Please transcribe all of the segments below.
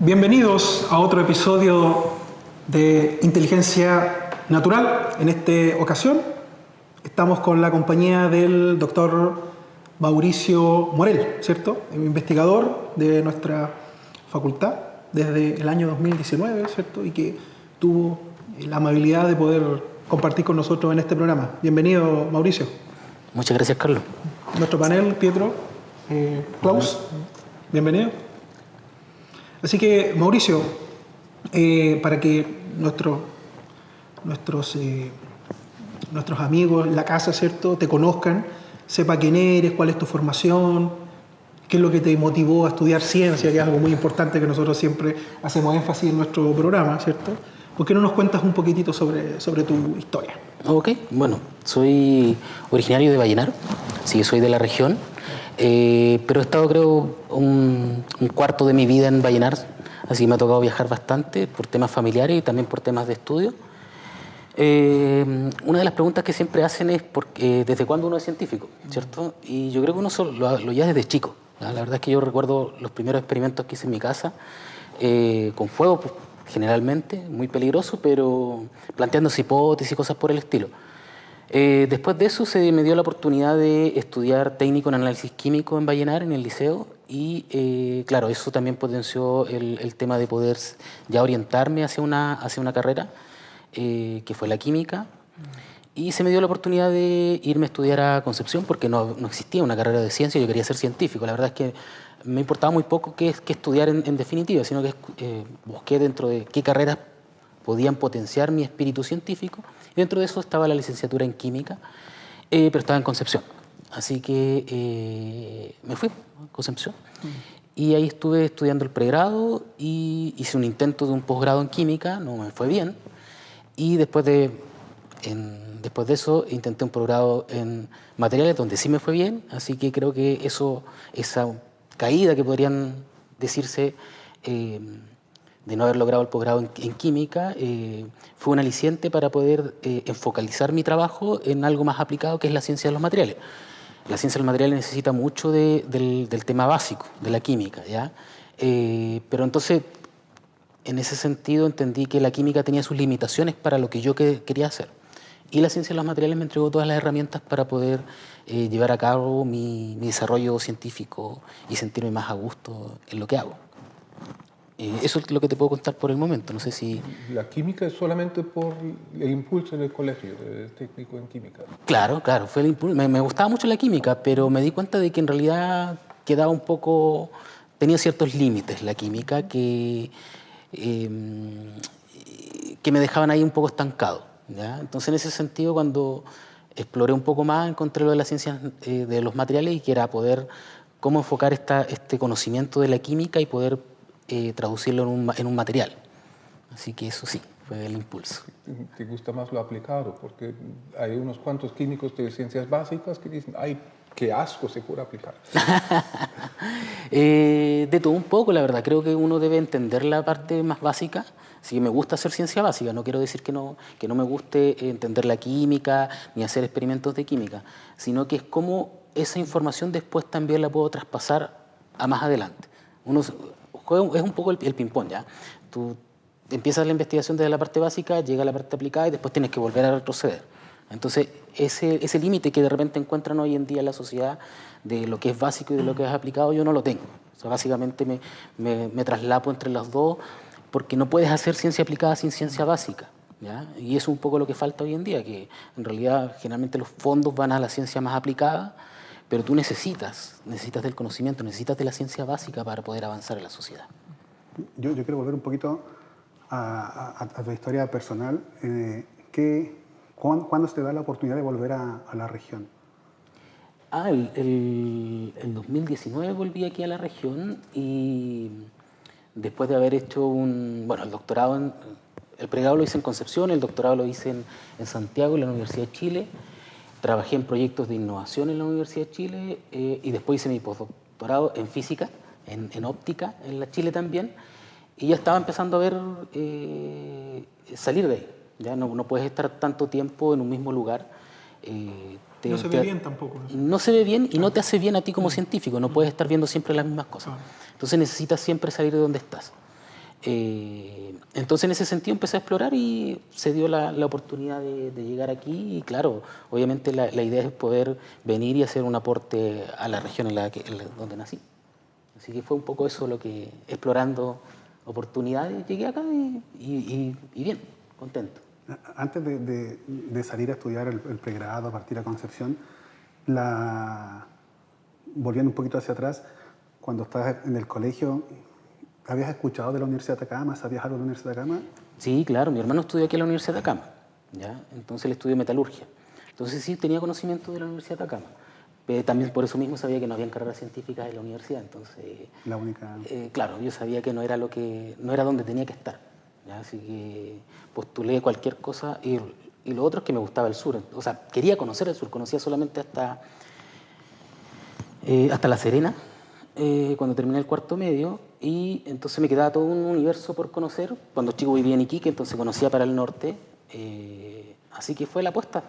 Bienvenidos a otro episodio de Inteligencia Natural. En esta ocasión estamos con la compañía del doctor Mauricio Morel, ¿cierto? Investigador de nuestra facultad desde el año 2019, ¿cierto? Y que tuvo la amabilidad de poder compartir con nosotros en este programa. Bienvenido, Mauricio. Muchas gracias, Carlos. Nuestro panel, Pietro, Klaus, bienvenido. Así que, Mauricio, para que nuestros amigos en la casa, ¿cierto?, te conozcan, sepa quién eres, cuál es tu formación, qué es lo que te motivó a estudiar ciencia, que es algo muy importante que nosotros siempre hacemos énfasis en nuestro programa, ¿cierto? ¿Por qué no nos cuentas un poquitito sobre tu historia? Ok, bueno, soy originario de Vallenar, sí, soy de la región. Pero he estado, creo, un cuarto de mi vida en Vallenar, así que me ha tocado viajar bastante por temas familiares y también por temas de estudio. Una de las preguntas que siempre hacen es ¿desde cuándo uno es científico? ¿Cierto? Y yo creo que uno lo ya desde chico. ¿Ya? La verdad es que yo recuerdo los primeros experimentos que hice en mi casa, con fuego, pues, generalmente, muy peligroso, pero planteándose hipótesis y cosas por el estilo. Después de eso se me dio la oportunidad de estudiar técnico en análisis químico en Vallenar, en el liceo, y claro, eso también potenció el tema de poder ya orientarme hacia una carrera, que fue la química, y se me dio la oportunidad de irme a estudiar a Concepción, porque no existía una carrera de ciencia, yo quería ser científico. La verdad es que me importaba muy poco qué estudiar en definitiva, sino que busqué dentro de qué carreras podían potenciar mi espíritu científico. Y dentro de eso estaba la licenciatura en química, pero estaba en Concepción. Así que me fui a Concepción. Y ahí estuve estudiando el pregrado y hice un intento de un posgrado en química, no me fue bien. Y después de eso intenté un posgrado en materiales donde sí me fue bien. Así que creo que esa caída que podrían decirse de no haber logrado el posgrado en química, fue un aliciente para poder enfocalizar mi trabajo en algo más aplicado, que es la ciencia de los materiales. La ciencia de los materiales necesita mucho del tema básico de la química, ¿ya? Pero entonces, en ese sentido, entendí que la química tenía sus limitaciones para lo que yo quería hacer. Y la ciencia de los materiales me entregó todas las herramientas para poder llevar a cabo mi desarrollo científico y sentirme más a gusto en lo que hago. Eso es lo que te puedo contar por el momento. No sé si... ¿La química es solamente por el impulso en el colegio, de técnico en química? Claro, fue el impulso. Me gustaba mucho la química, pero me di cuenta de que en realidad quedaba un poco... Tenía ciertos límites la química que me dejaban ahí un poco estancado, ¿ya? Entonces, en ese sentido, cuando exploré un poco más, encontré lo de las ciencias de los materiales, y que era poder cómo enfocar este conocimiento de la química y poder traducirlo en un material. Así que eso sí, fue el impulso. ¿Te gusta más lo aplicado? Porque hay unos cuantos químicos de ciencias básicas que dicen, ¡ay, qué asco se puede aplicar! De todo un poco, la verdad. Creo que uno debe entender la parte más básica. Sí, me gusta hacer ciencia básica, no quiero decir que no me guste entender la química ni hacer experimentos de química, sino que es cómo esa información después también la puedo traspasar a más adelante. Es un poco el ping-pong, ¿ya? Tú empiezas la investigación desde la parte básica, llega a la parte aplicada y después tienes que volver a retroceder. Entonces, ese límite que de repente encuentran hoy en día en la sociedad de lo que es básico y de lo que es aplicado, yo no lo tengo. O sea, básicamente me traslapo entre los dos, porque no puedes hacer ciencia aplicada sin ciencia básica, ¿ya? Y eso es un poco lo que falta hoy en día, que en realidad generalmente los fondos van a la ciencia más aplicada, pero tú necesitas del conocimiento, necesitas de la ciencia básica para poder avanzar en la sociedad. Yo quiero volver un poquito a tu historia personal. ¿Cuándo se te da la oportunidad de volver a la región? El 2019 volví aquí a la región, y después de haber hecho el doctorado, el pregrado lo hice en Concepción, el doctorado lo hice en Santiago, en la Universidad de Chile. Trabajé en proyectos de innovación en la Universidad de Chile, y después hice mi postdoctorado en física, en óptica, en la Chile también, y ya estaba empezando a ver salir de ahí. Ya no puedes estar tanto tiempo en un mismo lugar. No se ve bien tampoco. No se ve bien y no te hace bien a ti como científico, no puedes estar viendo siempre las mismas cosas. Entonces necesitas siempre salir de donde estás. Entonces en ese sentido empecé a explorar y se dio la oportunidad de llegar aquí y claro, obviamente la idea es poder venir y hacer un aporte a la región donde nací. Así que fue un poco eso lo que, explorando oportunidades, llegué acá y bien, contento. Antes de salir a estudiar el pregrado, a partir a Concepción, volviendo un poquito hacia atrás, cuando estabas en el colegio, ¿habías escuchado de la Universidad de Atacama? ¿Sabías algo de la Universidad de Atacama? Sí, claro, mi hermano estudió aquí en la Universidad de Atacama, ¿ya? Entonces él estudió metalurgia. Entonces sí tenía conocimiento de la Universidad de Atacama. También por eso mismo sabía que no había carreras científicas en la universidad, entonces... La única... claro, yo sabía que no era donde tenía que estar, ¿ya? Así que postulé cualquier cosa y lo otro es que me gustaba el sur, o sea, quería conocer el sur, conocía solamente hasta La Serena, cuando terminé el cuarto medio, y entonces me quedaba todo un universo por conocer. Cuando chico vivía en Iquique, entonces conocía para el norte, así que fue la apuesta.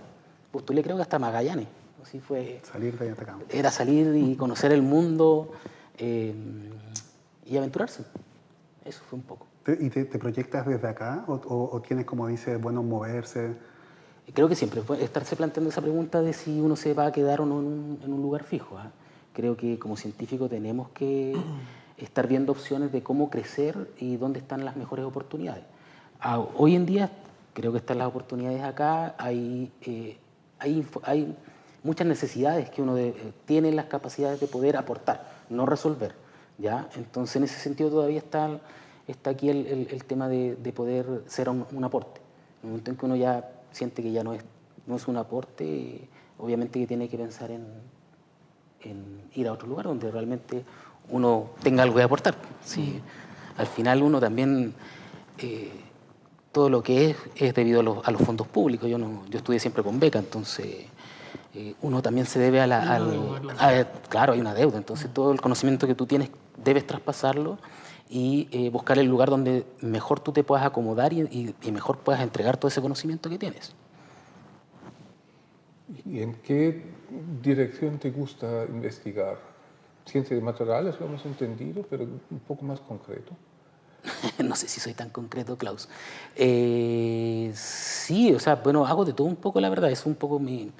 Postulé creo que hasta Magallanes. Así fue. Salir de Atacama. Era salir y conocer el mundo y aventurarse. Eso fue un poco. ¿Y te proyectas desde acá o tienes, como dices, bueno, moverse? Creo que siempre estarse planteando esa pregunta de si uno se va a quedar o no en un lugar fijo, ¿eh? Creo que como científico tenemos que estar viendo opciones de cómo crecer y dónde están las mejores oportunidades. Hoy en día creo que están las oportunidades acá, hay muchas necesidades que uno tiene las capacidades de poder aportar, no resolver, ¿ya? Entonces en ese sentido todavía está aquí el tema de poder ser un aporte. En el momento en que uno ya siente que ya no es un aporte, obviamente que tiene que pensar en ir a otro lugar donde realmente uno tenga algo que aportar. Sí, al final uno también, todo lo que es debido a los fondos públicos. Yo estudié siempre con beca, entonces uno también se debe claro, hay una deuda, entonces todo el conocimiento que tú tienes debes traspasarlo y buscar el lugar donde mejor tú te puedas acomodar y mejor puedas entregar todo ese conocimiento que tienes. ¿Y en qué dirección te gusta investigar? Ciencias materiales, lo hemos entendido, pero un poco más concreto. No sé si soy tan concreto, Klaus. Sí, o sea, bueno, hago de todo un poco, la verdad. Es un poco mi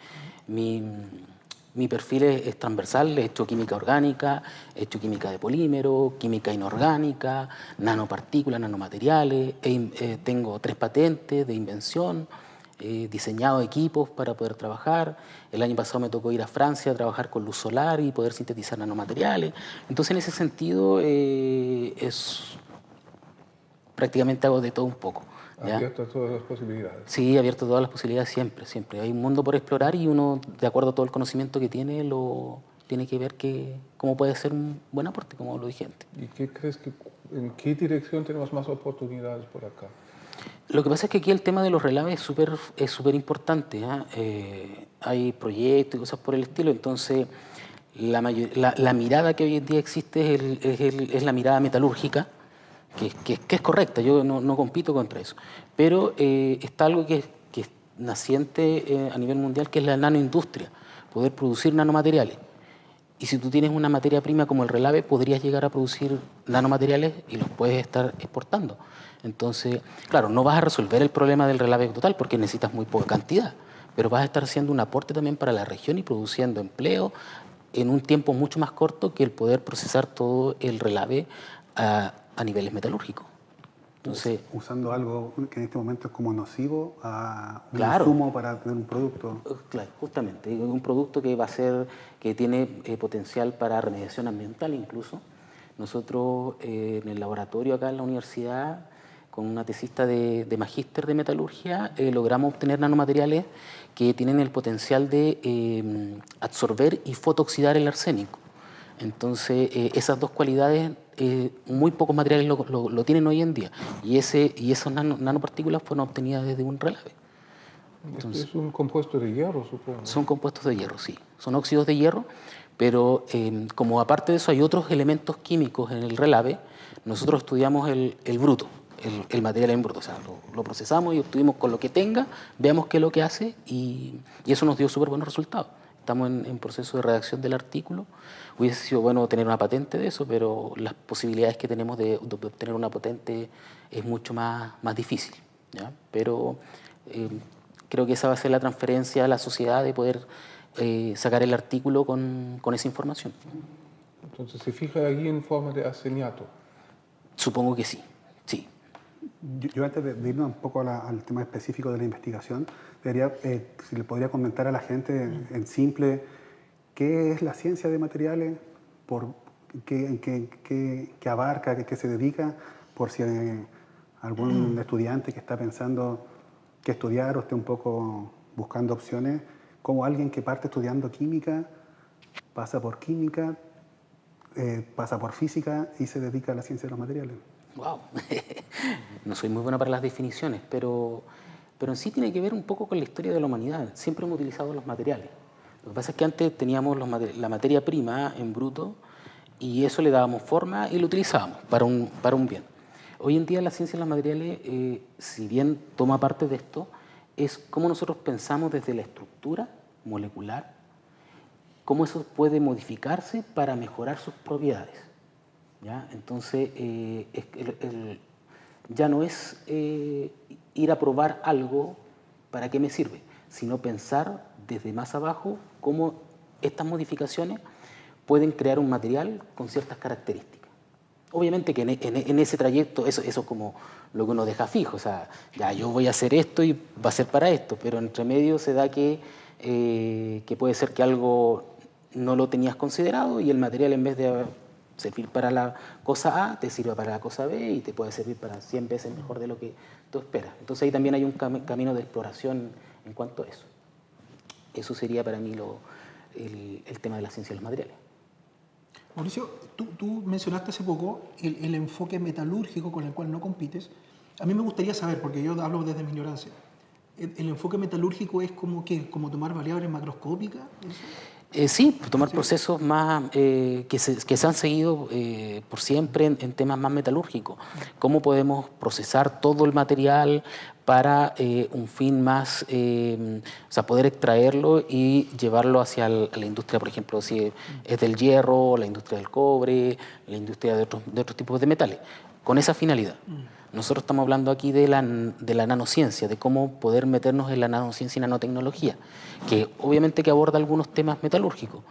perfil es transversal. He hecho química orgánica, he hecho química de polímero, química inorgánica, nanopartículas, nanomateriales. Tengo 3 patentes de invención. He diseñado equipos para poder trabajar. El año pasado me tocó ir a Francia a trabajar con luz solar y poder sintetizar nanomateriales. Entonces, en ese sentido, prácticamente hago de todo un poco, ¿ya? Abierto a todas las posibilidades. Sí, abierto a todas las posibilidades siempre, siempre. Hay un mundo por explorar y uno, de acuerdo a todo el conocimiento que tiene, tiene que ver cómo puede ser un buen aporte, como lo dije antes. ¿Y qué crees en qué dirección tenemos más oportunidades por acá? Lo que pasa es que aquí el tema de los relaves es súper importante, ¿eh? Hay proyectos y cosas por el estilo, entonces la mirada que hoy en día existe es la mirada metalúrgica, que es correcta, yo no compito contra eso, pero está algo que es naciente a nivel mundial, que es la nanoindustria, poder producir nanomateriales. Y si tú tienes una materia prima como el relave, podrías llegar a producir nanomateriales y los puedes estar exportando. Entonces, claro, no vas a resolver el problema del relave total porque necesitas muy poca cantidad, pero vas a estar haciendo un aporte también para la región y produciendo empleo en un tiempo mucho más corto que el poder procesar todo el relave a niveles metalúrgicos. Entonces, usando algo que en este momento es como nocivo a un claro, insumo para tener un producto. Claro, justamente, un producto que tiene potencial para remediación ambiental incluso. Nosotros en el laboratorio acá en la universidad, con una tesista de magíster de metalurgia, logramos obtener nanomateriales que tienen el potencial de absorber y fotooxidar el arsénico. Entonces, esas dos cualidades, muy pocos materiales lo tienen hoy en día. Y esas nanopartículas fueron obtenidas desde un relave. Entonces, esto es un compuesto de hierro, supongo. Son compuestos de hierro, sí. Son óxidos de hierro, pero como aparte de eso hay otros elementos químicos en el relave, nosotros estudiamos el bruto, el material en bruto. O sea, lo procesamos y obtuvimos con lo que tenga, veamos qué es lo que hace y eso nos dio súper buenos resultados. estamos en proceso de redacción del artículo. Hubiese sido bueno tener una patente de eso, pero las posibilidades que tenemos de obtener una patente es mucho más difícil, ¿ya? Pero creo que esa va a ser la transferencia a la sociedad de poder sacar el artículo con esa información. Entonces se fija allí en forma de aceniato. Supongo que sí, sí. Yo antes de irnos un poco al tema específico de la investigación, si le podría comentar a la gente en simple qué es la ciencia de materiales, qué abarca, qué se dedica, por si hay algún estudiante que está pensando qué estudiar o esté un poco buscando opciones, como alguien que parte estudiando química, pasa por química, pasa por física y se dedica a la ciencia de los materiales. Wow. No soy muy buena para las definiciones, pero en sí tiene que ver un poco con la historia de la humanidad. Siempre hemos utilizado los materiales. Lo que pasa es que antes teníamos la materia prima en bruto y eso le dábamos forma y lo utilizábamos para un bien. Hoy en día la ciencia de los materiales, si bien toma parte de esto, es cómo nosotros pensamos desde la estructura molecular, cómo eso puede modificarse para mejorar sus propiedades, ¿ya? Entonces, ya no es ir a probar algo para qué me sirve, sino pensar desde más abajo cómo estas modificaciones pueden crear un material con ciertas características. Obviamente que en ese trayecto eso es como lo que uno deja fijo, o sea, ya yo voy a hacer esto y va a ser para esto, pero entre medio se da que puede ser que algo no lo tenías considerado y el material en vez de servir para la cosa A, te sirve para la cosa B y te puede servir para 100 veces mejor de lo que tú esperas. Entonces ahí también hay un camino de exploración en cuanto a eso. Eso sería para mí el tema de la ciencia de los materiales. Mauricio, tú mencionaste hace poco el enfoque metalúrgico con el cual no compites. A mí me gustaría saber, porque yo hablo desde mi ignorancia, ¿el enfoque metalúrgico es como tomar variables macroscópicas? Sí, tomar procesos más que se han seguido por siempre en temas más metalúrgicos. ¿Cómo podemos procesar todo el material para un fin más, o sea, poder extraerlo y llevarlo hacia la industria, por ejemplo, si es del hierro, la industria del cobre, la industria de otros tipos de metales, con esa finalidad. Nosotros estamos hablando aquí de la nanociencia, de cómo poder meternos en la nanociencia y nanotecnología, que obviamente que aborda algunos temas metalúrgicos,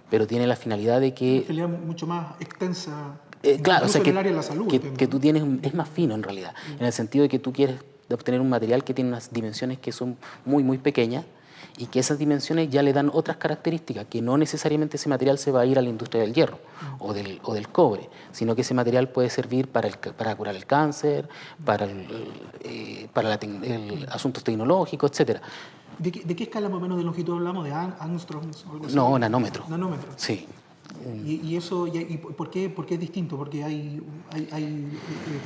pero tiene la finalidad de que... Una finalidad mucho más extensa, claro, o sea, en el área de la salud. Que tú tienes, es más fino en realidad, en el sentido de que tú quieres obtener un material que tiene unas dimensiones que son muy, muy pequeñas, y que esas dimensiones ya le dan otras características, que no necesariamente ese material se va a ir a la industria del hierro o del cobre, sino que ese material puede servir para curar el cáncer, para asuntos tecnológicos, etc. ¿De qué escala más o menos de longitud hablamos? ¿De angstroms o algo así? No, nanómetros. Nanómetros. Sí. ¿Y por qué es distinto? Porque hay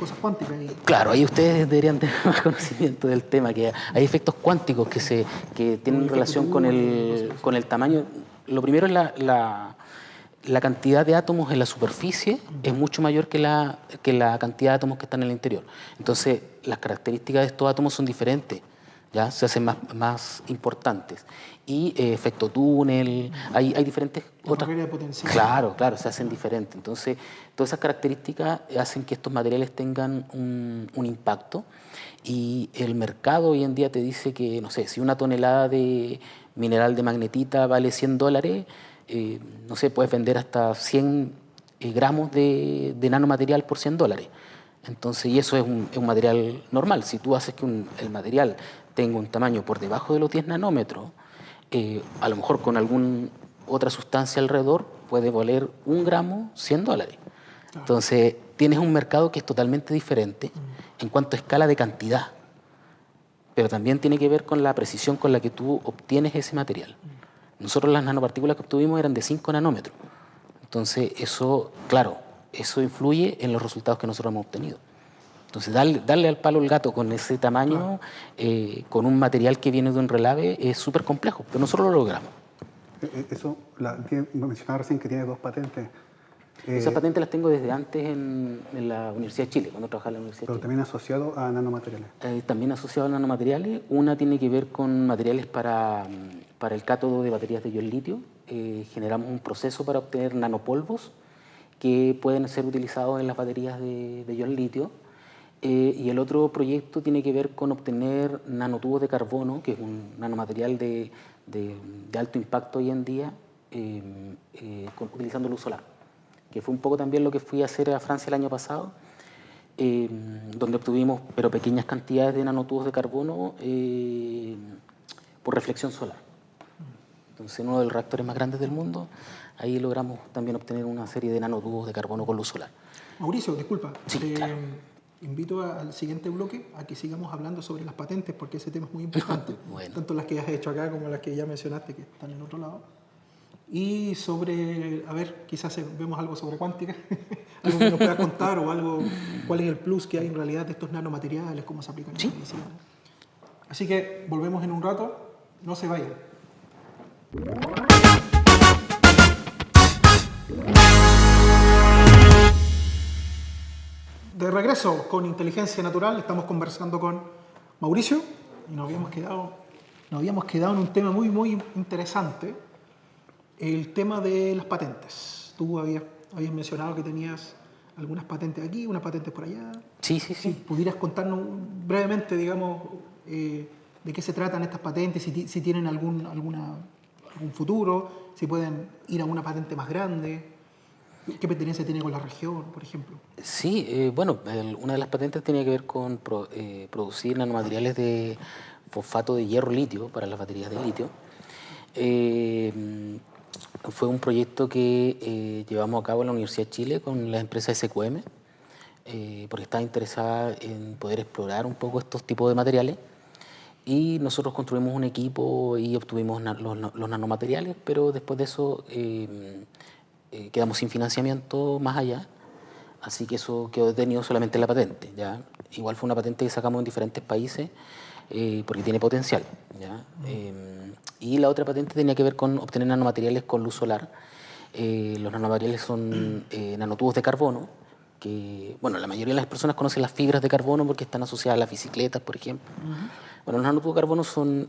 cosas cuánticas ahí. Claro, ahí ustedes deberían tener más conocimiento del tema, que hay efectos cuánticos que tienen relación con el tamaño. Lo primero es la cantidad de átomos en la superficie es mucho mayor que la cantidad de átomos que están en el interior. Entonces, las características de estos átomos son diferentes, ¿ya? Se hacen más importantes. Y efecto túnel, hay diferentes otras... Barrera de potencial. Claro, se hacen diferentes. Entonces, todas esas características hacen que estos materiales tengan un impacto, y el mercado hoy en día te dice que, no sé, si una tonelada de mineral de magnetita vale $100, no sé, puedes vender hasta 100 gramos de nanomaterial por $100. Entonces, y eso es un material normal. Si tú haces que el material tenga un tamaño por debajo de los 10 nanómetros, a lo mejor con alguna otra sustancia alrededor puede valer 1 gramo $100. Entonces, tienes un mercado que es totalmente diferente en cuanto a escala de cantidad, pero también tiene que ver con la precisión con la que tú obtienes ese material. Nosotros las nanopartículas que obtuvimos eran de 5 nanómetros. Entonces, eso, claro, eso influye en los resultados que nosotros hemos obtenido. Entonces, darle al palo al gato con ese tamaño, con un material que viene de un relave, es súper complejo, pero nosotros lo logramos. Eso, mencionaba recién que tiene 2 patentes. Esas patentes las tengo desde antes en la Universidad de Chile, cuando trabajaba en la Universidad de Pero Chile. también asociado a nanomateriales. También asociado a nanomateriales. Una tiene que ver con materiales para para el cátodo de baterías de ion litio. Generamos un proceso para obtener nanopolvos que pueden ser utilizados en las baterías de ion litio. Y el otro proyecto tiene que ver con obtener nanotubos de carbono, que es un nanomaterial de alto impacto hoy en día, utilizando luz solar, que fue un poco también lo que fui a hacer a Francia el año pasado, donde obtuvimos pero pequeñas cantidades de nanotubos de carbono por reflexión solar. Entonces, en uno de los reactores más grandes del mundo, ahí logramos también obtener una serie de nanotubos de carbono con luz solar. Mauricio, disculpa. Sí, claro. Invito al siguiente bloque a que sigamos hablando sobre las patentes, porque ese tema es muy importante. Bueno. Tanto las que has hecho acá como las que ya mencionaste, que están en otro lado. Y sobre, a ver, quizás vemos algo sobre cuántica, algo que nos puedas contar o algo, cuál es el plus que hay en realidad de estos nanomateriales, cómo se aplican en la medicina. Así que volvemos en un rato, no se vayan. De regreso con Inteligencia Natural, estamos conversando con Mauricio y nos habíamos quedado en un tema muy, muy interesante, el tema de las patentes. Tú habías mencionado que tenías algunas patentes aquí, unas patentes por allá. Sí. Si pudieras contarnos brevemente, digamos, de qué se tratan estas patentes, si tienen algún futuro, si pueden ir a una patente más grande. ¿Qué pertenencia tiene con la región, por ejemplo? Sí, bueno, una de las patentes tenía que ver con producir nanomateriales de fosfato de hierro-litio para las baterías de litio. Fue un proyecto que llevamos a cabo en la Universidad de Chile con la empresa SQM, porque estaba interesada en poder explorar un poco estos tipos de materiales. Y nosotros construimos un equipo y obtuvimos los nanomateriales, pero después de eso quedamos sin financiamiento más allá, así que eso quedó detenido solamente en la patente, ¿ya? Igual fue una patente que sacamos en diferentes países porque tiene potencial, ¿ya? Y la otra patente tenía que ver con obtener nanomateriales con luz solar. Los nanomateriales son nanotubos de carbono, que, bueno, la mayoría de las personas conocen las fibras de carbono porque están asociadas a las bicicletas, por ejemplo. Bueno, los nanotubos de carbono son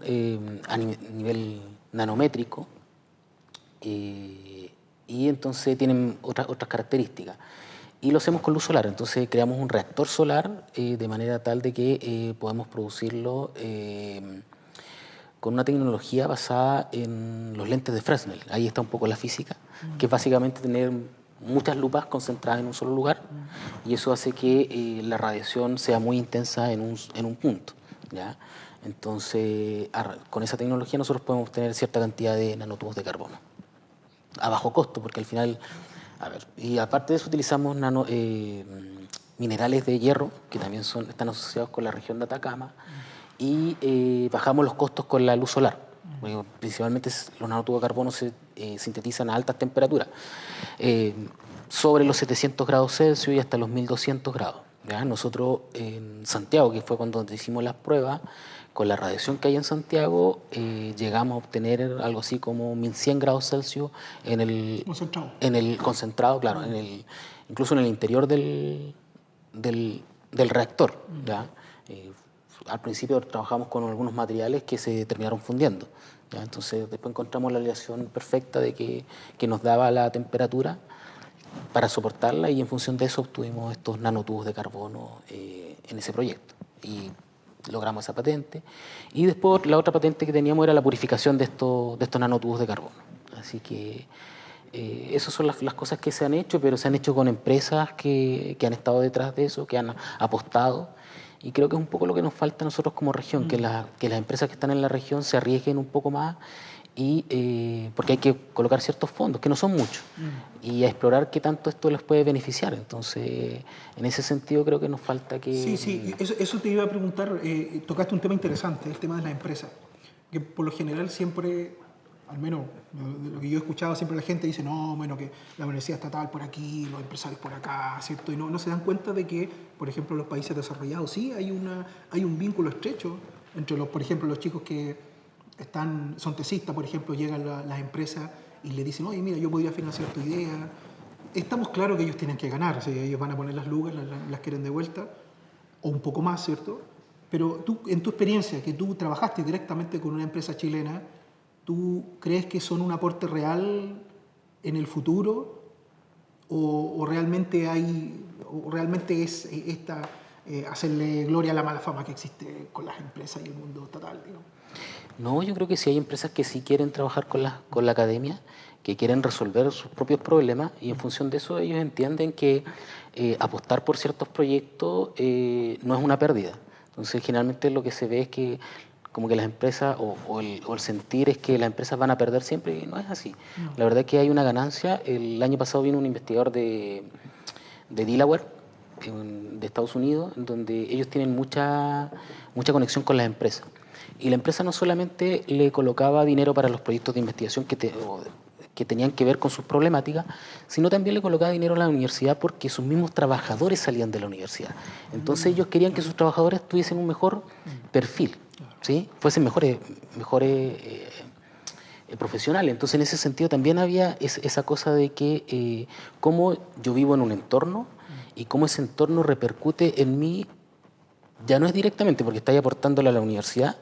a nivel nanométrico, y entonces tienen otras características. Y lo hacemos con luz solar, entonces creamos un reactor solar de manera tal de que podemos producirlo con una tecnología basada en los lentes de Fresnel. Ahí está un poco la física, que es básicamente tener muchas lupas concentradas en un solo lugar, y eso hace que la radiación sea muy intensa en un punto, ¿ya? Entonces, con esa tecnología nosotros podemos obtener cierta cantidad de nanotubos de carbono a bajo costo, porque al final, y aparte de eso utilizamos minerales de hierro, que también están asociados con la región de Atacama, y bajamos los costos con la luz solar. Porque principalmente los nanotubos de carbono se sintetizan a altas temperaturas, sobre los 700 grados Celsius y hasta los 1200 grados. ¿Ya? Nosotros en Santiago, que fue cuando hicimos las pruebas, con la radiación que hay en Santiago, llegamos a obtener algo así como 1100 grados Celsius en el concentrado, claro, incluso en el interior del reactor, ¿ya? Al principio trabajamos con algunos materiales que se terminaron fundiendo, ¿ya? Entonces después encontramos la aleación perfecta de que nos daba la temperatura para soportarla, y en función de eso obtuvimos estos nanotubos de carbono en ese proyecto. Y logramos esa patente, y después la otra patente que teníamos era la purificación de estos nanotubos de carbono. Así que esas son las cosas que se han hecho, pero se han hecho con empresas que han estado detrás de eso, que han apostado, y creo que es un poco lo que nos falta a nosotros como región, que las empresas que están en la región se arriesguen un poco más, y porque hay que colocar ciertos fondos, que no son muchos, y a explorar qué tanto esto les puede beneficiar. Entonces, en ese sentido creo que nos falta que... Sí, eso te iba a preguntar, tocaste un tema interesante, el tema de las empresas, que por lo general siempre, al menos de lo que yo he escuchado, siempre la gente dice, no, bueno, que la universidad estatal por aquí, los empresarios por acá, ¿cierto? Y no se dan cuenta de que, por ejemplo, en los países desarrollados sí hay un vínculo estrecho entre, por ejemplo, los chicos que son tesistas, por ejemplo, llegan las empresas y le dicen, oye, mira, yo podría financiar tu idea. Estamos claros que ellos tienen que ganar, o sea, ellos van a poner las lucas, las quieren de vuelta, o un poco más, ¿cierto? Pero tú, en tu experiencia, que tú trabajaste directamente con una empresa chilena, ¿tú crees que son un aporte real en el futuro o realmente es hacerle gloria a la mala fama que existe con las empresas y el mundo estatal, digamos? No, yo creo que sí hay empresas que sí quieren trabajar con la academia, que quieren resolver sus propios problemas y en función de eso ellos entienden que apostar por ciertos proyectos no es una pérdida. Entonces generalmente lo que se ve es que como que las empresas o el sentir es que las empresas van a perder siempre y no es así. No. La verdad es que hay una ganancia. El año pasado vino un investigador de Delaware, de Estados Unidos, en donde ellos tienen mucha conexión con las empresas. Y la empresa no solamente le colocaba dinero para los proyectos de investigación que tenían que ver con sus problemáticas, sino también le colocaba dinero a la universidad porque sus mismos trabajadores salían de la universidad. Entonces ellos querían que sus trabajadores tuviesen un mejor perfil, ¿sí? Fuesen mejores profesionales. Entonces en ese sentido también había esa cosa de que cómo yo vivo en un entorno y cómo ese entorno repercute en mí, ya no es directamente porque estáis aportándole a la universidad,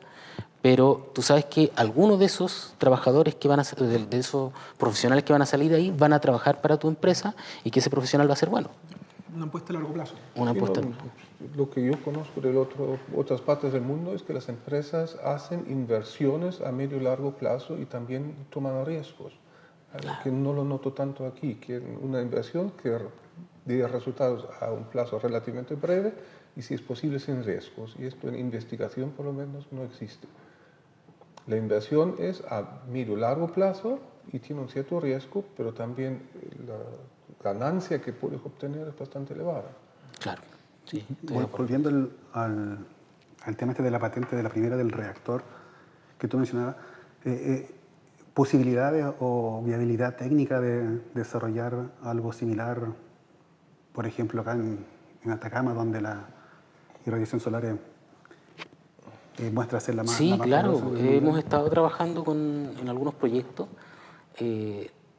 pero tú sabes que algunos de esos trabajadores que van a de esos profesionales que van a salir de ahí van a trabajar para tu empresa y que ese profesional va a ser bueno. Una apuesta a largo plazo. Una Sí, apuesta. lo que yo conozco de otras partes del mundo es que las empresas hacen inversiones a medio y largo plazo y también toman riesgos. Algo que no lo noto tanto aquí, que una inversión que dé resultados a un plazo relativamente breve y si es posible sin riesgos. Y esto en investigación por lo menos no existe. La inversión es a medio y largo plazo y tiene un cierto riesgo, pero también la ganancia que puedes obtener es bastante elevada. Claro, sí. Estoy de acuerdo. Volviendo al tema este de la patente de la primera del reactor que tú mencionabas, posibilidades o viabilidad técnica de desarrollar algo similar, por ejemplo, acá en Atacama, donde la irradiación solar muestra ser la más Sí, la más claro. poderosa del mundo. Hemos estado trabajando en algunos proyectos.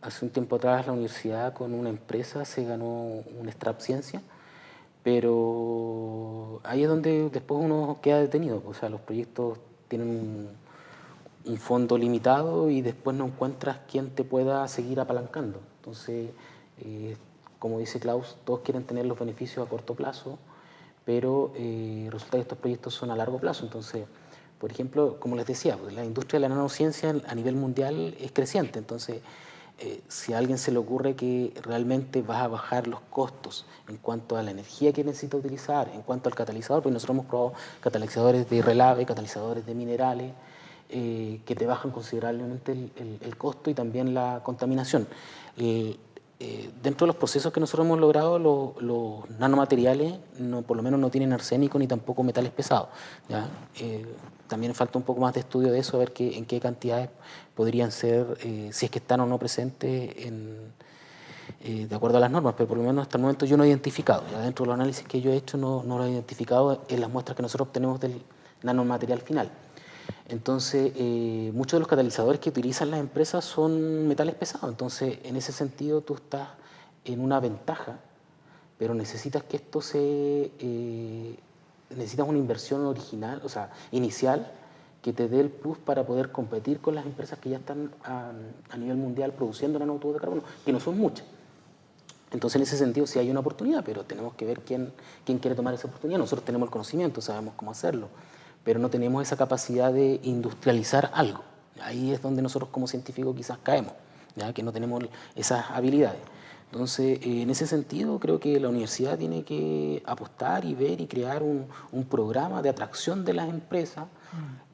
Hace un tiempo atrás la universidad con una empresa se ganó un Strap Ciencia, pero ahí es donde después uno queda detenido. O sea, los proyectos tienen un fondo limitado y después no encuentras quien te pueda seguir apalancando. Entonces, como dice Klaus, todos quieren tener los beneficios a corto plazo, pero resulta que estos proyectos son a largo plazo. Entonces, por ejemplo, como les decía, pues, la industria de la nanociencia a nivel mundial es creciente. Entonces, si a alguien se le ocurre que realmente vas a bajar los costos en cuanto a la energía que necesita utilizar, en cuanto al catalizador, porque nosotros hemos probado catalizadores de relave, catalizadores de minerales, que te bajan considerablemente el costo y también la contaminación. Dentro de los procesos que nosotros hemos logrado, los nanomateriales por lo menos no tienen arsénico ni tampoco metales pesados, ¿ya? También falta un poco más de estudio de eso, a ver en qué cantidades podrían ser, si es que están o no presentes de acuerdo a las normas, pero por lo menos hasta el momento yo no he identificado. Ya dentro de los análisis que yo he hecho no lo he identificado en las muestras que nosotros obtenemos del nanomaterial final. Entonces, muchos de los catalizadores que utilizan las empresas son metales pesados. Entonces, en ese sentido, tú estás en una ventaja, pero necesitas que esto necesitas una inversión original, o sea, inicial, que te dé el plus para poder competir con las empresas que ya están a nivel mundial produciendo nanotubos de carbono, que no son muchas. Entonces, en ese sentido, sí hay una oportunidad, pero tenemos que ver quién quiere tomar esa oportunidad. Nosotros tenemos el conocimiento, sabemos cómo hacerlo, pero no tenemos esa capacidad de industrializar algo. Ahí es donde nosotros como científicos quizás caemos, ¿ya? Que no tenemos esas habilidades. Entonces, en ese sentido, creo que la universidad tiene que apostar y ver y crear un programa de atracción de las empresas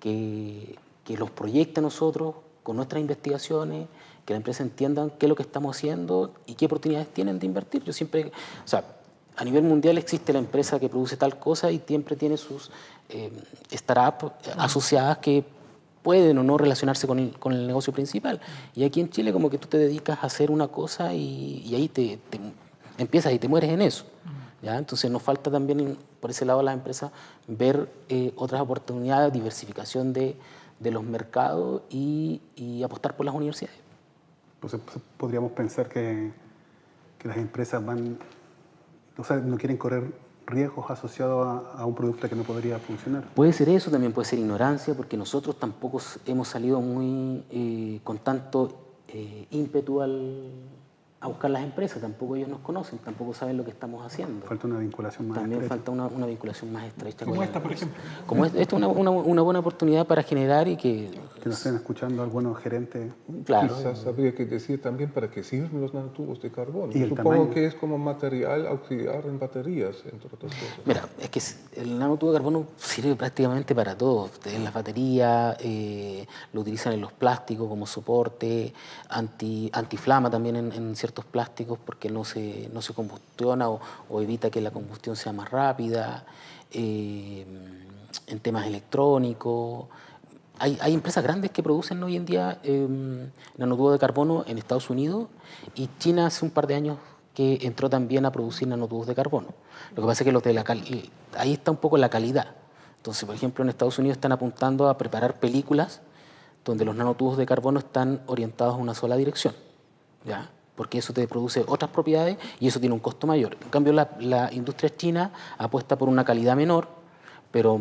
que los proyecte a nosotros con nuestras investigaciones, que las empresas entiendan qué es lo que estamos haciendo y qué oportunidades tienen de invertir. Yo siempre, o sea, a nivel mundial existe la empresa que produce tal cosa y siempre tiene sus startups asociadas que pueden o no relacionarse con el negocio principal. Y aquí en Chile como que tú te dedicas a hacer una cosa y ahí te empiezas y te mueres en eso, ¿ya? Entonces nos falta también por ese lado a las empresas ver otras oportunidades, diversificación de los mercados y apostar por las universidades. Pues podríamos pensar que las empresas o sea, no quieren correr riesgos asociados a un producto que no podría funcionar. Puede ser eso, también puede ser ignorancia, porque nosotros tampoco hemos salido muy con tanto ímpetu a buscar las empresas, tampoco ellos nos conocen, tampoco saben lo que estamos haciendo. Falta una vinculación más También estrecha. falta una vinculación más estrecha. Como esta, por ejemplo. Como esta es una buena oportunidad para generar y que... Que nos estén escuchando algunos gerentes. Claro. Quizás habría que decir también para qué sirven los nanotubos de carbono. Y el Supongo tamaño. que es como material auxiliar en baterías, entre otras cosas. Mira, es que el nanotubo de carbono sirve prácticamente para todo. En las baterías, lo utilizan en los plásticos como soporte, antiflama también en ciertos plásticos porque no se combustiona o evita que la combustión sea más rápida. En temas electrónicos. Hay empresas grandes que producen hoy en día nanotubos de carbono en Estados Unidos y China hace un par de años que entró también a producir nanotubos de carbono. Lo que pasa es que los de ahí está un poco la calidad. Entonces, por ejemplo, en Estados Unidos están apuntando a preparar películas donde los nanotubos de carbono están orientados a una sola dirección, ¿ya? Porque eso te produce otras propiedades y eso tiene un costo mayor. En cambio, la industria china apuesta por una calidad menor, pero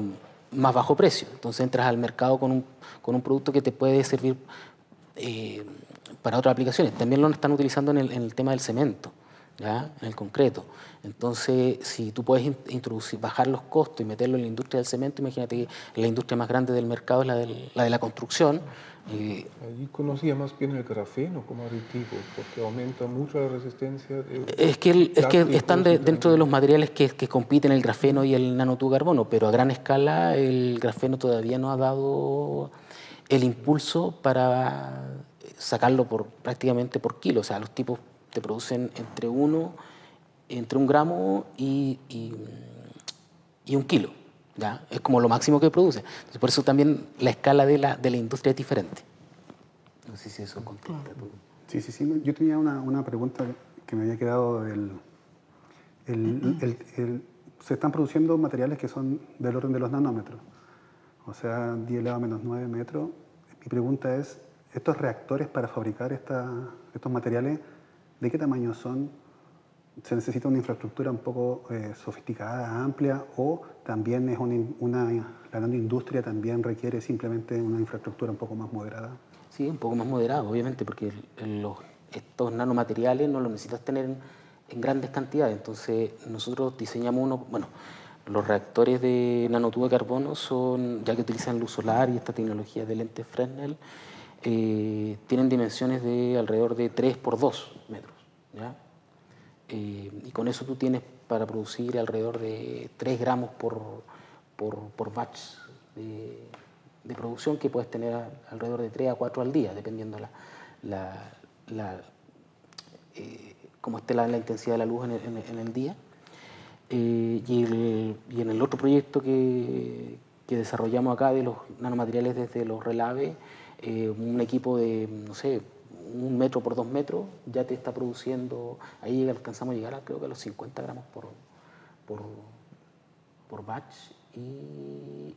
más bajo precio. Entonces entras al mercado con un producto que te puede servir para otras aplicaciones. También lo están utilizando en el tema del cemento, ¿ya? En el concreto. Entonces, si tú puedes bajar los costos y meterlo en la industria del cemento, imagínate que la industria más grande del mercado es la de la construcción. Allí conocía más bien el grafeno como aditivo, porque aumenta mucho la resistencia. Es que están dentro de los materiales que compiten el grafeno y el nanotubo de carbono, pero a gran escala el grafeno todavía no ha dado el impulso para sacarlo prácticamente por kilo. O sea, los tipos te producen entre 1 gramo y 1 kilo. ¿Ya? Es como lo máximo que produce. Entonces, por eso también la escala de la industria es diferente. No sé si eso contesta. Sí. Yo tenía una pregunta que me había quedado se están produciendo materiales que son del orden de los nanómetros, o sea, 10⁻⁹ metros. Mi pregunta es, ¿estos reactores para fabricar estos materiales, de qué tamaño son? ¿Se necesita una infraestructura un poco sofisticada, amplia, o también es la nanoindustria también requiere simplemente una infraestructura un poco más moderada? Sí, un poco más moderado, obviamente, porque estos nanomateriales no los necesitas tener en grandes cantidades. Entonces, nosotros diseñamos los reactores de nanotubo de carbono son, ya que utilizan luz solar y esta tecnología de lentes Fresnel, tienen dimensiones de alrededor de 3 por 2 metros, ¿ya? Y con eso tú tienes para producir alrededor de 3 gramos por batch de producción, que puedes tener alrededor de 3 a 4 al día, dependiendo cómo esté la intensidad de la luz en el día. Y en el otro proyecto que desarrollamos acá de los nanomateriales desde los relaves, un equipo de, no sé, 1 metro por 2 metros, ya te está produciendo, ahí alcanzamos a llegar creo que a los 50 gramos por batch, y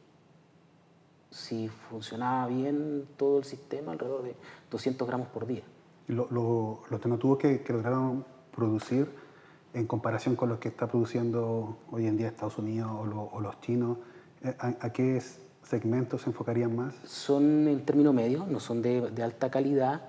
si funcionaba bien todo el sistema, alrededor de 200 gramos por día. Los nanotubos que lograron producir, en comparación con los que está produciendo hoy en día Estados Unidos o los chinos, ¿a qué segmentos se enfocarían más? Son en término medio, no son de alta calidad,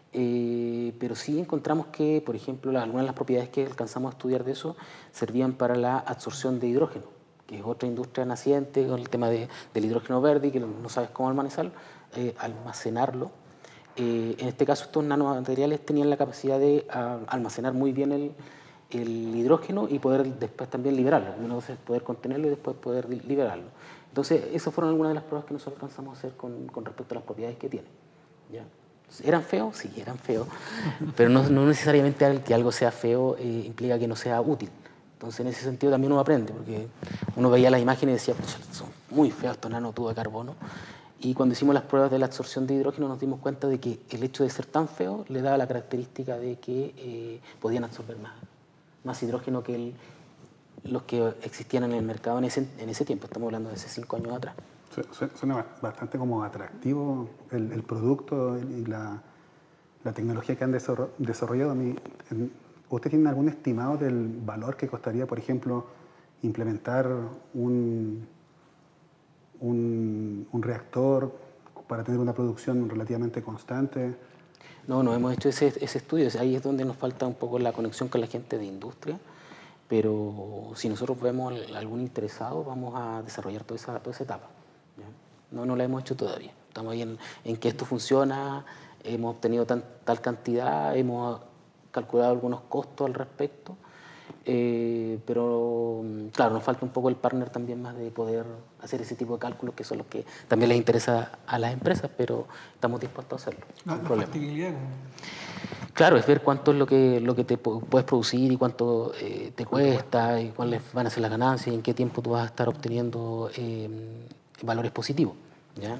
pero sí encontramos que, por ejemplo, algunas de las propiedades que alcanzamos a estudiar de eso servían para la absorción de hidrógeno, que es otra industria naciente con el tema del hidrógeno verde, que no sabes cómo almacenarlo. En este caso, estos nanomateriales tenían la capacidad de almacenar muy bien el hidrógeno y poder después también liberarlo. Una cosa es poder contenerlo y después poder liberarlo. Entonces, esas fueron algunas de las pruebas que nosotros alcanzamos a hacer con respecto a las propiedades que tienen, ¿ya? ¿Eran feos? Sí, eran feos, pero no necesariamente que algo sea feo implica que no sea útil. Entonces, en ese sentido también uno aprende, porque uno veía las imágenes y decía, son muy feos estos nanotubos de carbono. Y cuando hicimos las pruebas de la absorción de hidrógeno nos dimos cuenta de que el hecho de ser tan feo le daba la característica de que podían absorber más hidrógeno que los que existían en el mercado en ese tiempo. Estamos hablando de hace 5 años atrás. Suena bastante como atractivo el producto y la tecnología que han desarrollado. ¿Usted tiene algún estimado del valor que costaría, por ejemplo, implementar un reactor para tener una producción relativamente constante? No hemos hecho ese estudio. Ahí es donde nos falta un poco la conexión con la gente de industria, pero si nosotros vemos algún interesado, vamos a desarrollar toda esa etapa, ¿ya? No la hemos hecho todavía. Estamos ahí en que esto funciona, hemos obtenido tal cantidad, hemos calculado algunos costos al respecto, pero claro, nos falta un poco el partner también más de poder hacer ese tipo de cálculos, que son los que también les interesa a las empresas, pero estamos dispuestos a hacerlo. La factibilidad. Claro, es ver cuánto es lo que te puedes producir y cuánto te cuesta y cuáles van a ser las ganancias y en qué tiempo tú vas a estar obteniendo valores positivos, ¿ya?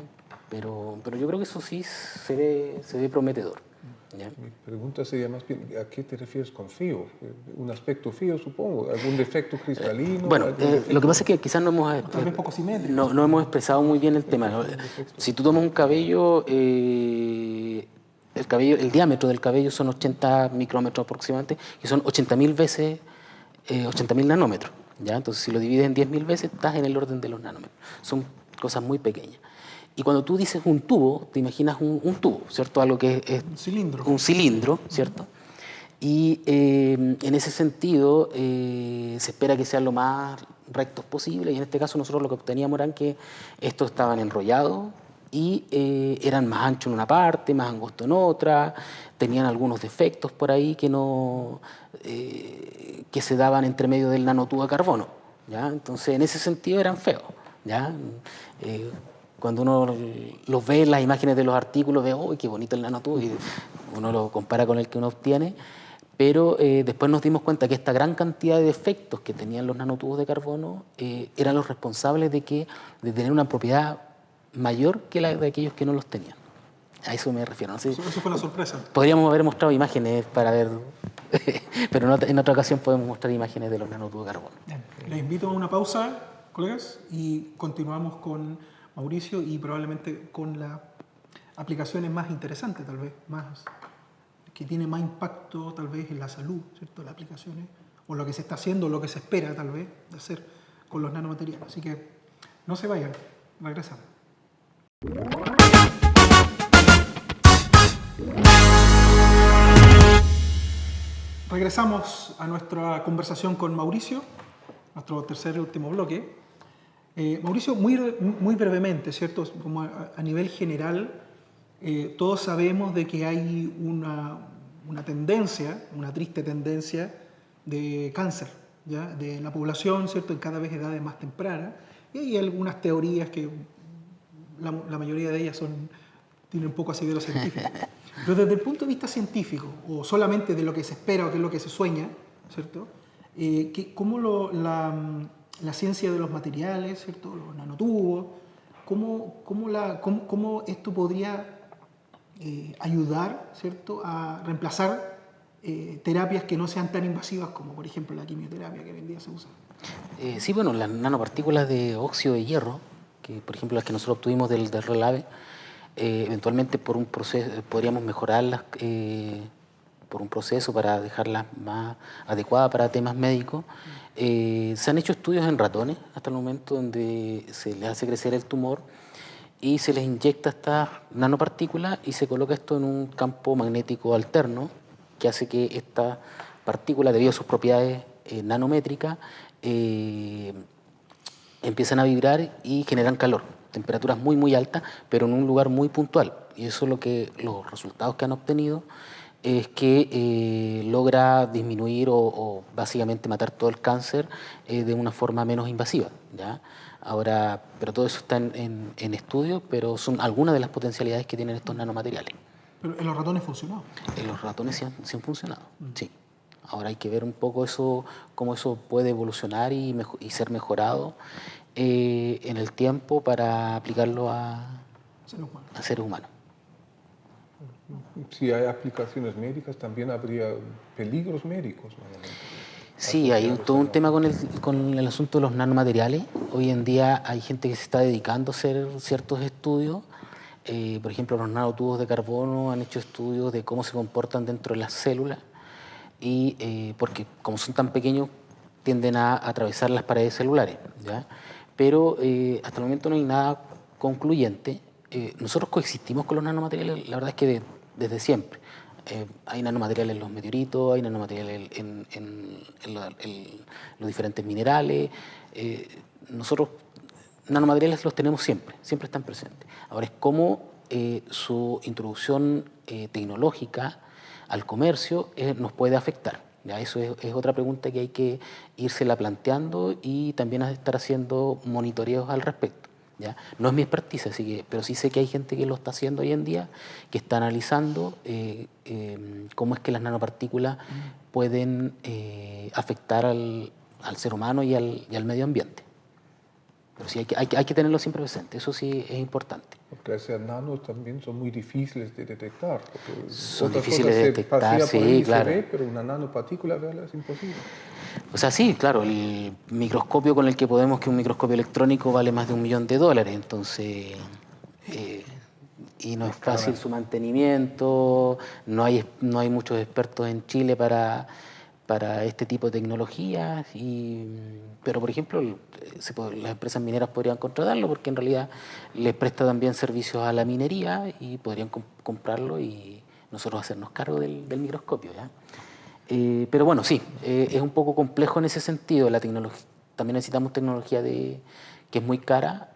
Pero yo creo que eso sí se ve prometedor, ¿ya? Mi pregunta sería más bien, ¿a qué te refieres con fío? ¿Un aspecto fío, supongo? ¿Algún defecto cristalino? Bueno, lo que pasa es que quizás no hemos, Tal vez poco simétrico. no hemos expresado muy bien el tema, ¿no? Si tú tomas un cabello, el diámetro del cabello son 80 micrómetros aproximadamente, y son 80.000 veces, 80.000 nanómetros, ¿ya? Entonces, si lo divides en 10.000 veces, estás en el orden de los nanómetros. Son cosas muy pequeñas. Y cuando tú dices un tubo, te imaginas un tubo, ¿cierto? Algo que es Un cilindro. Un cilindro, ¿cierto? Y en ese sentido se espera que sean lo más rectos posible, y en este caso nosotros lo que obteníamos eran que estos estaban enrollados y eran más anchos en una parte, más angostos en otra, tenían algunos defectos por ahí que se daban entre medio del nanotubo de carbono, ¿ya? Entonces en ese sentido eran feos, ¿ya? Cuando uno los ve en las imágenes de los artículos, ve, ¡oh, qué bonito el nanotubo! Y uno lo compara con el que uno obtiene, pero después nos dimos cuenta que esta gran cantidad de defectos que tenían los nanotubos de carbono eran los responsables de tener una propiedad mayor que la de aquellos que no los tenían. A eso me refiero. ¿No? Eso fue la sorpresa. Podríamos haber mostrado imágenes para ver, pero en otra ocasión podemos mostrar imágenes de los nanotubos de carbono. Bien. Les invito a una pausa, colegas, y continuamos con Mauricio y probablemente con las aplicaciones más interesantes, tal vez, más que tiene más impacto tal vez en la salud, ¿cierto? Las aplicaciones, o lo que se está haciendo, lo que se espera tal vez de hacer con los nanomateriales. Así que no se vayan, regresamos. Regresamos a nuestra conversación con Mauricio, nuestro tercer y último bloque. Mauricio, muy brevemente, ¿cierto? Como a nivel general, todos sabemos de que hay una tendencia, una triste tendencia de cáncer, ¿ya? De la población, ¿cierto? En cada vez edades más tempranas. Y hay algunas teorías que la mayoría de ellas tienen un poco asidero científico. Pero desde el punto de vista científico, o solamente de lo que se espera o que es lo que se sueña, ¿cierto? ¿Cómo la ciencia de los materiales, ¿cierto? Los nanotubos, cómo esto podría ayudar, ¿cierto? A reemplazar terapias que no sean tan invasivas como, por ejemplo, la quimioterapia que hoy en día se usa? Sí, bueno, las nanopartículas de óxido de hierro, que por ejemplo las que nosotros obtuvimos del Relave, eventualmente por un proceso podríamos mejorarlas por un proceso para dejarlas más adecuadas para temas médicos. Se han hecho estudios en ratones hasta el momento donde se les hace crecer el tumor y se les inyecta estas nanopartículas y se coloca esto en un campo magnético alterno que hace que esta partícula, debido a sus propiedades nanométricas, empiezan a vibrar y generan calor, temperaturas muy altas, pero en un lugar muy puntual. Y eso es los resultados que han obtenido es que logra disminuir o básicamente matar todo el cáncer de una forma menos invasiva, ¿ya? Ahora, pero todo eso está en estudio, pero son algunas de las potencialidades que tienen estos nanomateriales. Pero en los ratones funcionó. En los ratones sí han funcionado, sí. Ahora hay que ver un poco cómo eso puede evolucionar y ser mejorado en el tiempo para aplicarlo a seres humanos. Si hay aplicaciones médicas, también habría peligros médicos, nuevamente. Sí, hay todo un tema con el asunto de los nanomateriales. Hoy en día hay gente que se está dedicando a hacer ciertos estudios. Por ejemplo, los nanotubos de carbono han hecho estudios de cómo se comportan dentro de las células y porque como son tan pequeños tienden a atravesar las paredes celulares, ¿ya? Pero hasta el momento no hay nada concluyente. Nosotros coexistimos con los nanomateriales, la verdad es que desde siempre. Hay nanomateriales en los meteoritos, hay nanomateriales en los diferentes minerales. Nosotros nanomateriales los tenemos siempre, siempre están presentes. Ahora es cómo su introducción tecnológica al comercio nos puede afectar. ¿Ya? Eso es otra pregunta que hay que írsela planteando y también estar haciendo monitoreos al respecto. ¿Ya? No es mi expertise, pero sí sé que hay gente que lo está haciendo hoy en día, que está analizando cómo es que las nanopartículas pueden afectar al ser humano y al medio ambiente. Pero sí hay que tenerlo siempre presente, eso sí es importante. Porque esas nanos también son muy difíciles de detectar. Son Otras difíciles cosas de detectar, pasea por ahí sí, y claro. se ve, pero una nanopartícula verla es imposible. O sea, sí, claro, el microscopio con el que podemos, que un microscopio electrónico vale más de $1 millón, entonces, y no es fácil su mantenimiento, no hay muchos expertos en Chile para este tipo de tecnologías, pero por ejemplo, las empresas mineras podrían contratarlo porque en realidad les presta también servicios a la minería y podrían comprarlo y nosotros hacernos cargo del microscopio, ¿ya? Pero bueno, sí, es un poco complejo en ese sentido. La tecnología, también necesitamos tecnología que es muy cara,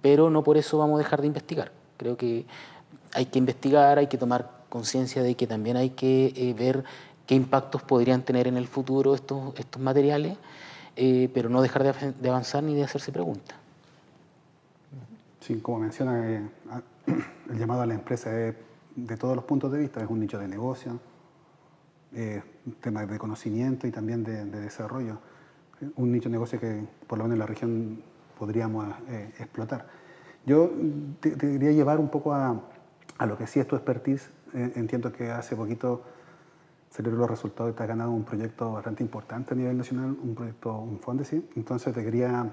pero no por eso vamos a dejar de investigar. Creo que hay que investigar, hay que tomar conciencia de que también hay que ver qué impactos podrían tener en el futuro estos materiales, pero no dejar de avanzar ni de hacerse preguntas. Sí, como menciona, el llamado a la empresa es de todos los puntos de vista, es un nicho de negocio, un tema de conocimiento y también de desarrollo. Un nicho de negocio que por lo menos en la región podríamos explotar. Yo te quería llevar un poco a lo que sí es tu expertise. Entiendo que hace poquito salieron los resultados y te has ganado un proyecto bastante importante a nivel nacional, un proyecto, un Fondesit. Entonces te quería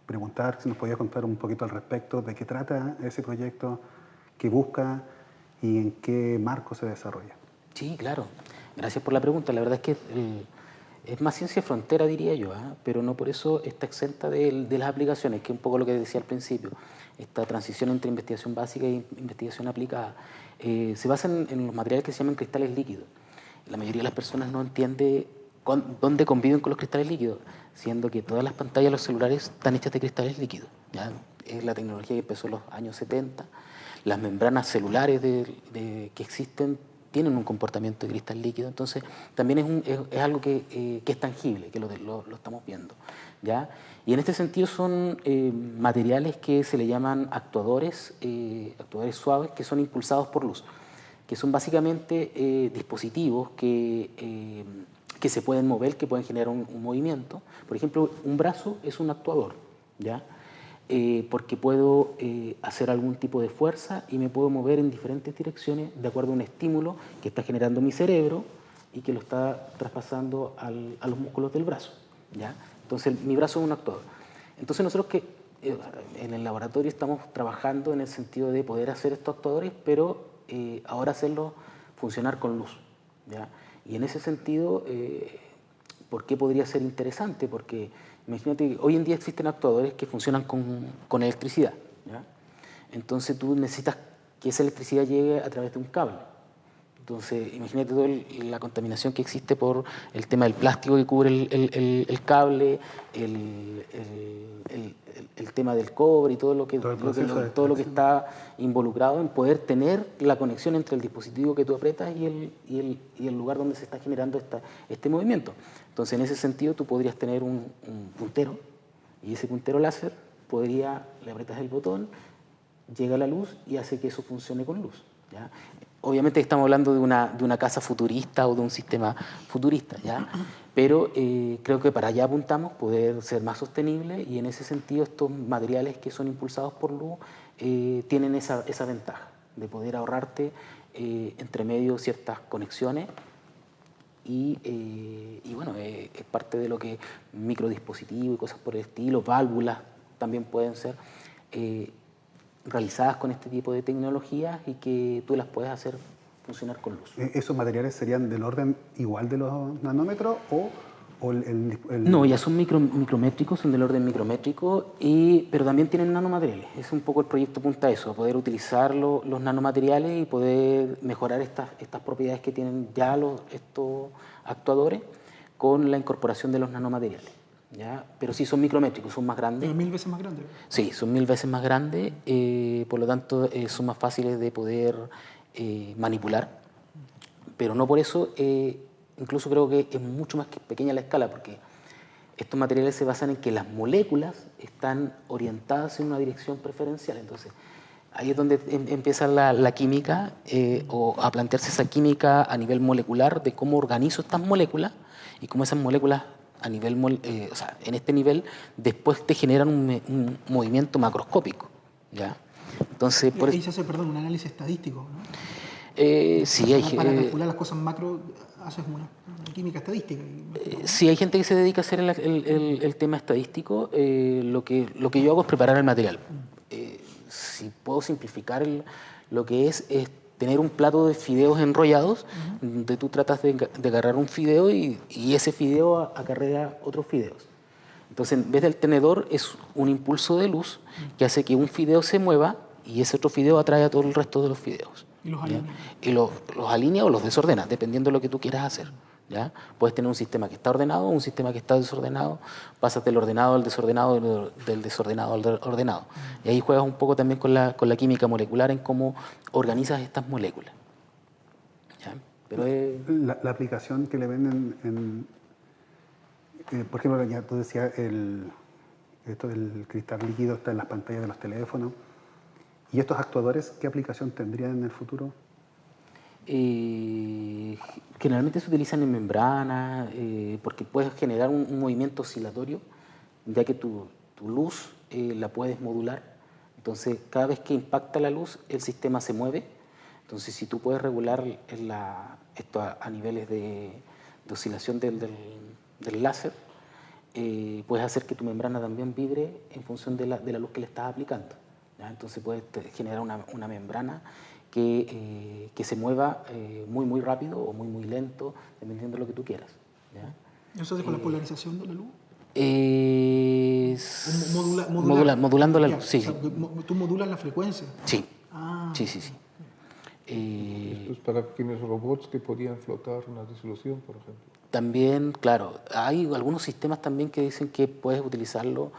preguntar si nos podías contar un poquito al respecto de qué trata ese proyecto, qué busca y en qué marco se desarrolla. Sí, claro. Gracias por la pregunta. La verdad es que es más ciencia frontera, diría yo, pero no por eso está exenta de las aplicaciones, que es un poco lo que decía al principio. Esta transición entre investigación básica e investigación aplicada se basa en los materiales que se llaman cristales líquidos. La mayoría de las personas no entiende dónde conviven con los cristales líquidos, siendo que todas las pantallas de los celulares están hechas de cristales líquidos. ¿Ya? Es la tecnología que empezó en los años 70. Las membranas celulares que existen tienen un comportamiento de cristal líquido, entonces también es algo que es tangible, que lo estamos viendo, ¿ya? Y en este sentido son materiales que se le llaman actuadores suaves, que son impulsados por luz, que son básicamente dispositivos que se pueden mover, que pueden generar un movimiento. Por ejemplo, un brazo es un actuador, ¿ya? Porque puedo hacer algún tipo de fuerza y me puedo mover en diferentes direcciones de acuerdo a un estímulo que está generando mi cerebro y que lo está traspasando a los músculos del brazo, ¿ya? Entonces, mi brazo es un actuador. Entonces, nosotros en el laboratorio estamos trabajando en el sentido de poder hacer estos actuadores, pero ahora hacerlos funcionar con luz, ¿ya? Y en ese sentido, ¿por qué podría ser interesante? Porque imagínate que hoy en día existen actuadores que funcionan con electricidad, ¿ya? Entonces tú necesitas que esa electricidad llegue a través de un cable. Entonces imagínate toda la contaminación que existe por el tema del plástico que cubre el cable, el tema del cobre y todo lo que está involucrado en poder tener la conexión entre el dispositivo que tú aprietas y el lugar donde se está generando este movimiento. Entonces, en ese sentido, tú podrías tener un puntero y ese puntero láser le aprietas el botón, llega la luz y hace que eso funcione con luz, ¿ya? Obviamente estamos hablando de una casa futurista o de un sistema futurista, ¿ya? Pero creo que para allá apuntamos, poder ser más sostenible y en ese sentido estos materiales que son impulsados por luz tienen esa ventaja de poder ahorrarte entre medio ciertas conexiones y bueno, es parte de lo que microdispositivos y cosas por el estilo, válvulas también pueden ser realizadas con este tipo de tecnologías y que tú las puedes hacer funcionar con luz. ¿Esos materiales serían del orden igual de los nanómetros o No, ya son micrométricos, son del orden micrométrico, pero también tienen nanomateriales. Es un poco el proyecto apunta a eso, a poder utilizar los nanomateriales y poder mejorar estas propiedades que tienen ya estos actuadores con la incorporación de los nanomateriales. ¿Ya? Pero sí son micrométricos, son más grandes. Pero 1000 veces más grande. Sí, son 1000 veces más grandes, por lo tanto son más fáciles de poder manipular, pero no por eso, incluso creo que es mucho más pequeña la escala, porque estos materiales se basan en que las moléculas están orientadas en una dirección preferencial. Entonces, ahí es donde empieza la química, o a plantearse esa química a nivel molecular de cómo organizo estas moléculas y cómo esas moléculas a nivel, o sea, en este nivel después te generan un movimiento macroscópico, ¿ya? Entonces, Ahí se hace, perdón, un análisis estadístico, ¿no? Sí, para calcular las cosas macro haces una química estadística. Sí, hay gente que se dedica a hacer el tema estadístico. Lo que yo hago es preparar el material. Si puedo simplificar lo que es tener un plato de fideos enrollados, donde tú tratas de agarrar un fideo y ese fideo acarrea otros fideos. Entonces, en vez del tenedor, es un impulso de luz que hace que un fideo se mueva y ese otro fideo atrae a todo el resto de los fideos. Y los alinea. Y los alinea o los desordena, dependiendo de lo que tú quieras hacer. ¿Ya? Puedes tener un sistema que está ordenado o un sistema que está desordenado, pasas del ordenado al desordenado, del desordenado al ordenado. Y ahí juegas un poco también con la química molecular en cómo organizas estas moléculas. ¿Ya? Pero la aplicación que le venden por ejemplo, ya tú decías, esto del cristal líquido está en las pantallas de los teléfonos. ¿Y estos actuadores qué aplicación tendrían en el futuro? Generalmente se utilizan en membrana, porque puedes generar un movimiento oscilatorio, ya que tu luz la puedes modular. Entonces, cada vez que impacta la luz, el sistema se mueve. Entonces, si tú puedes regular esto a niveles de oscilación del láser, puedes hacer que tu membrana también vibre en función de la luz que le estás aplicando. ¿Ya? Entonces puedes generar una membrana que se mueva muy, muy rápido o muy, muy lento, dependiendo de lo que tú quieras. ¿Ya? ¿Eso es con la polarización de la luz? Modulando la luz, sí. O sea, tú modulas la frecuencia. Sí, Ah. sí. Esto es para pequeños robots que podían flotar una disolución, por ejemplo. También, claro, hay algunos sistemas también que dicen que puedes utilizarlo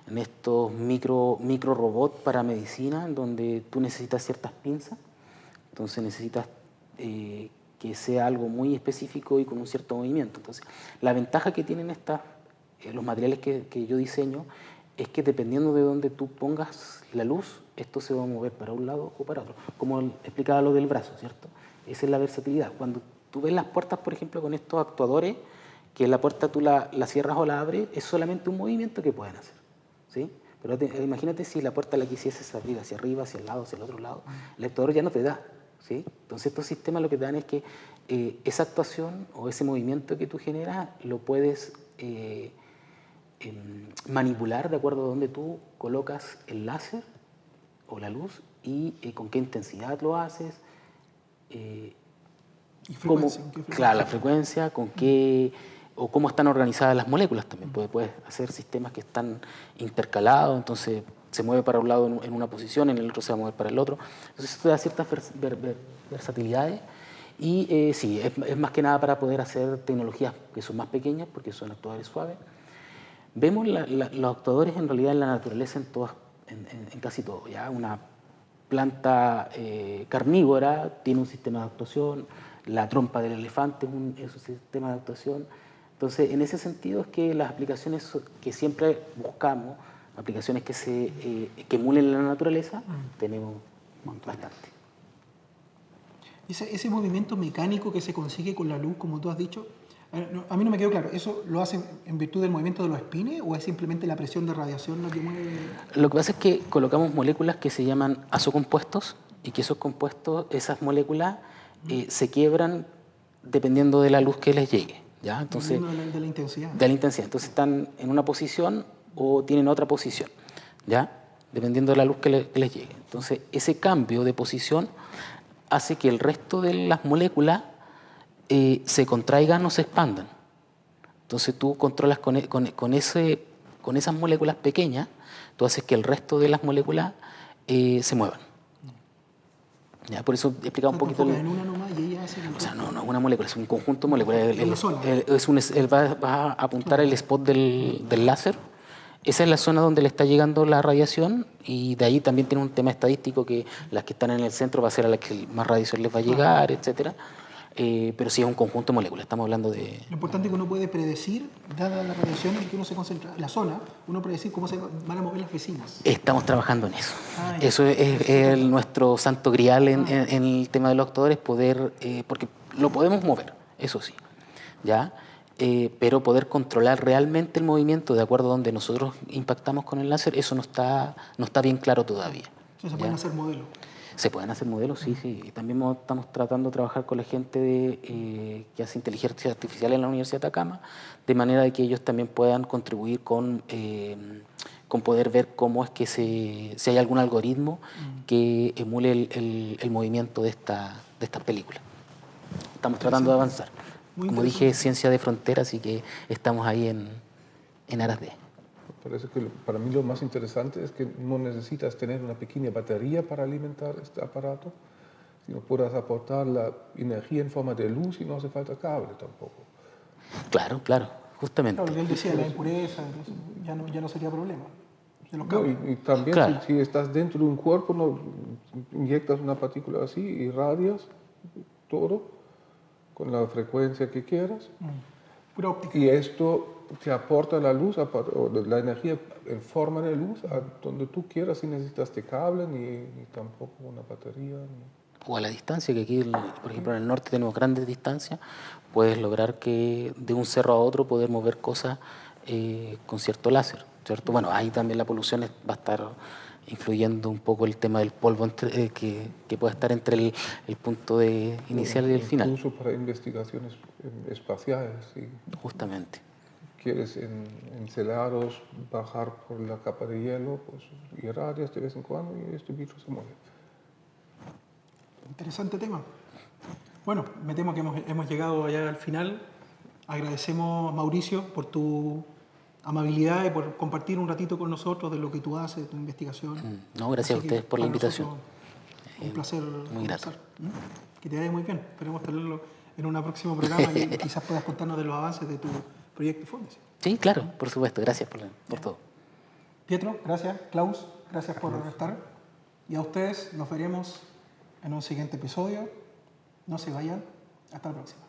en estos micro robots para medicina, en donde tú necesitas ciertas pinzas, entonces necesitas que sea algo muy específico y con un cierto movimiento. Entonces, la ventaja que tienen los materiales que yo diseño es que dependiendo de dónde tú pongas la luz, esto se va a mover para un lado o para otro, como explicaba lo del brazo, ¿cierto? Esa es la versatilidad. Cuando tú ves las puertas, por ejemplo, con estos actuadores, que la puerta tú la cierras o la abres, es solamente un movimiento que pueden hacer, ¿sí? Pero imagínate si la puerta la quisieses abrir hacia arriba, hacia el lado, hacia el otro lado, el actuador ya no te da, ¿sí? Entonces estos sistemas lo que te dan es que esa actuación o ese movimiento que tú generas lo puedes manipular de acuerdo a donde tú colocas el láser o la luz y con qué intensidad lo haces. ¿Y frecuencia? Claro, la frecuencia, o cómo están organizadas las moléculas también. Puedes hacer sistemas que están intercalados, entonces se mueve para un lado en una posición, en el otro se va a mover para el otro. Entonces esto da ciertas versatilidades y sí, es más que nada para poder hacer tecnologías que son más pequeñas porque son actuadores suaves. Vemos los actuadores en realidad en la naturaleza en casi todo. ¿Ya? Una planta carnívora tiene un sistema de actuación, la trompa del elefante es un sistema de actuación. Entonces, en ese sentido es que las aplicaciones que siempre buscamos, aplicaciones que emulen la naturaleza, tenemos bastante. Ese movimiento mecánico que se consigue con la luz, como tú has dicho, a mí no me quedó claro, ¿eso lo hacen en virtud del movimiento de los espines o es simplemente la presión de radiación la que mueve? Lo que pasa es que colocamos moléculas que se llaman azocompuestos y que esos compuestos, esas moléculas, se quiebran dependiendo de la luz que les llegue. ¿Ya? Entonces, de la intensidad. De la intensidad. Entonces están en una posición o tienen otra posición, ¿ya? Dependiendo de la luz que les llegue. Entonces, ese cambio de posición hace que el resto de las moléculas se contraigan o se expandan. Entonces tú controlas con esas moléculas pequeñas, tú haces que el resto de las moléculas se muevan. ¿Ya? Por eso he explicado un poquito. En una nomás y ella hace O sea, no es una molécula, es un conjunto de moléculas. Una sola. Él va a apuntar el spot del láser. Esa es la zona donde le está llegando la radiación, y de ahí también tiene un tema estadístico que las que están en el centro va a ser a las que más radiación les va a llegar, etcétera. Pero sí es un conjunto de moléculas, estamos hablando de... Lo importante es que uno puede predecir, dada la radiación en que uno se concentra, la zona, uno predecir cómo se van a mover las vecinas. Estamos trabajando en eso. Ya. Eso es nuestro santo grial en el tema de los actuadores, poder, porque lo podemos mover, eso sí, ¿ya? Pero poder controlar realmente el movimiento de acuerdo a donde nosotros impactamos con el láser, eso no está bien claro todavía. Entonces se pueden hacer modelos. Se pueden hacer modelos, sí. Y también estamos tratando de trabajar con la gente que hace inteligencia artificial en la Universidad de Atacama, de manera de que ellos también puedan contribuir con poder ver cómo es que si hay algún algoritmo que emule el movimiento de estas películas. Estamos tratando de avanzar. Como dije, ciencia de frontera, así que estamos ahí en aras de... Parece que para mí lo más interesante es que no necesitas tener una pequeña batería para alimentar este aparato, sino puedas aportar la energía en forma de luz y no hace falta cable tampoco. Claro, justamente. Claro, él decía la impureza, entonces ya no sería problema. No, y también claro. si estás dentro de un cuerpo, no inyectas una partícula así, irradias todo con la frecuencia que quieras. Pura óptica. Y esto te aporta la luz, o la energía en forma de luz a donde tú quieras, sin necesitas de cable ni tampoco una batería. O a la distancia, que aquí, por ejemplo, en el norte tenemos grandes distancias, puedes lograr que de un cerro a otro poder mover cosas con cierto láser, ¿cierto? Bueno, ahí también la polución va a estar influyendo un poco el tema del polvo que puede estar entre el punto inicial y el final. Incluso para investigaciones espaciales. ¿Sí? Justamente. Quieres en Celados bajar por la capa de hielo, pues irradias de vez en cuando y este bicho se mueve. Interesante tema. Bueno, me temo que hemos llegado allá al final. Agradecemos, Mauricio, por tu amabilidad y por compartir un ratito con nosotros de lo que tú haces, de tu investigación. No, gracias a ustedes por la invitación. Un placer. Muy grato. Que te vaya muy bien. Esperemos tenerlo en un próximo programa y quizás puedas contarnos de los avances de tu proyecto Fóndese. Sí, claro, por supuesto. Gracias por todo. Pietro, gracias. Klaus, gracias por estar. Y a ustedes nos veremos en un siguiente episodio. No se vayan. Hasta la próxima.